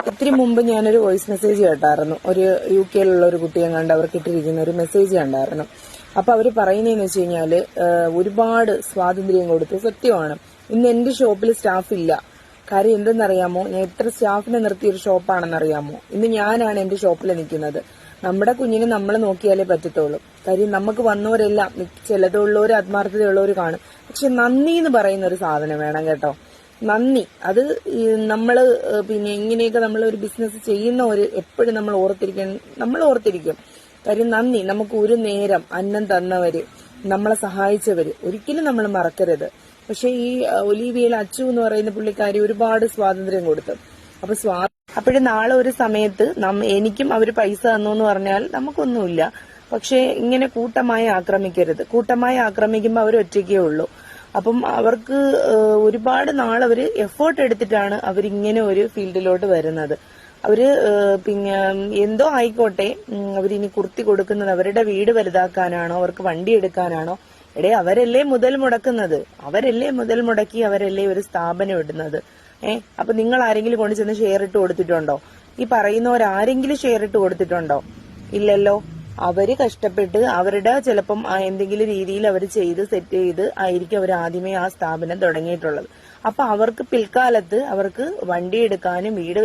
ഇത്തിരി മുമ്പ് ഞാനൊരു വോയിസ് മെസ്സേജ് കേട്ടായിരുന്നു. ഒരു UK-യിലുള്ള ഒരു കുട്ടിയെ കണ്ട് അവർക്ക് ഇട്ടിരിക്കുന്ന ഒരു മെസ്സേജ് കണ്ടായിരുന്നു. അപ്പൊ അവര് പറയുന്നതെന്ന് വെച്ച് കഴിഞ്ഞാല് ഒരുപാട് സ്വാതന്ത്ര്യം കൊടുത്തു. സത്യമാണ്. ഇന്ന് എന്റെ ഷോപ്പിൽ സ്റ്റാഫ് ഇല്ല. കാര്യം എന്തെന്നറിയാമോ? ഞാൻ എത്ര സ്റ്റാഫിനെ നിർത്തിയ ഒരു ഷോപ്പാണെന്നറിയാമോ? ഇന്ന് ഞാനാണ് എന്റെ ഷോപ്പിൽ നിൽക്കുന്നത്. നമ്മുടെ കുഞ്ഞിനെ നമ്മൾ നോക്കിയാലേ പറ്റത്തുള്ളൂ. കാര്യം നമുക്ക് വന്നവരെല്ലാം ചിലതുള്ളവർ ആത്മാർത്ഥതയുള്ളവർ കാണും. പക്ഷെ നന്ദി എന്ന് പറയുന്ന ഒരു സാധനം വേണം കേട്ടോ. നന്ദി അത് നമ്മള് പിന്നെ ഇങ്ങനെയൊക്കെ നമ്മൾ ഒരു ബിസിനസ് ചെയ്യുന്നവര് എപ്പോഴും നമ്മൾ ഓർത്തിരിക്കും. കാര്യം നന്ദി. നമുക്ക് ഒരു നേരം അന്നം തന്നവര്, നമ്മളെ സഹായിച്ചവര് ഒരിക്കലും നമ്മൾ മറക്കരുത്. പക്ഷെ ഈ ഒലീവിയയിൽ അച്ചു എന്ന് പറയുന്ന പുള്ളിക്കാരി ഒരുപാട് സ്വാതന്ത്ര്യം കൊടുത്തു. അപ്പോഴും നാളെ ഒരു സമയത്ത് എനിക്കും അവര് പൈസ തന്നു എന്ന് പറഞ്ഞാൽ നമുക്കൊന്നുമില്ല. പക്ഷെ ഇങ്ങനെ കൂട്ടമായി ആക്രമിക്കരുത്. കൂട്ടമായി ആക്രമിക്കുമ്പോൾ അവർ ഒറ്റയ്ക്കേ ഉള്ളൂ. അപ്പം അവർക്ക് ഒരുപാട് നാളവര് എഫേർട്ട് എടുത്തിട്ടാണ് അവരിങ്ങനെ ഒരു ഫീൽഡിലോട്ട് വരുന്നത്. അവര് പിന്നെ എന്തോ ആയിക്കോട്ടെ, അവരിനി കുർത്തി കൊടുക്കുന്നത് അവരുടെ വീട് വലുതാക്കാനാണോ, അവർക്ക് വണ്ടി എടുക്കാനാണോ? അവരല്ലേ മുതൽ മുടക്കുന്നത്, അവരല്ലേ മുതൽ മുടക്കി, അവരല്ലേ ഒരു സ്ഥാപനം ഇടുന്നത്. അപ്പൊ നിങ്ങൾ ആരെങ്കിലും കൊണ്ട് ചെന്ന് ഷെയർ ഇട്ട് കൊടുത്തിട്ടുണ്ടോ? ഈ പറയുന്നവരാരെങ്കിലും ഷെയർ ഇട്ട് കൊടുത്തിട്ടുണ്ടോ? ഇല്ലല്ലോ. അവര് കഷ്ടപ്പെട്ട് അവരുടെ ചിലപ്പം എന്തെങ്കിലും രീതിയിൽ അവർ ചെയ്ത് സെറ്റ് ചെയ്ത് ആയിരിക്കും അവർ ആദ്യമേ ആ സ്ഥാപനം തുടങ്ങിയിട്ടുള്ളത്. അപ്പൊ അവർക്ക് പിൽക്കാലത്ത് അവർക്ക് വണ്ടി എടുക്കാനും വീട്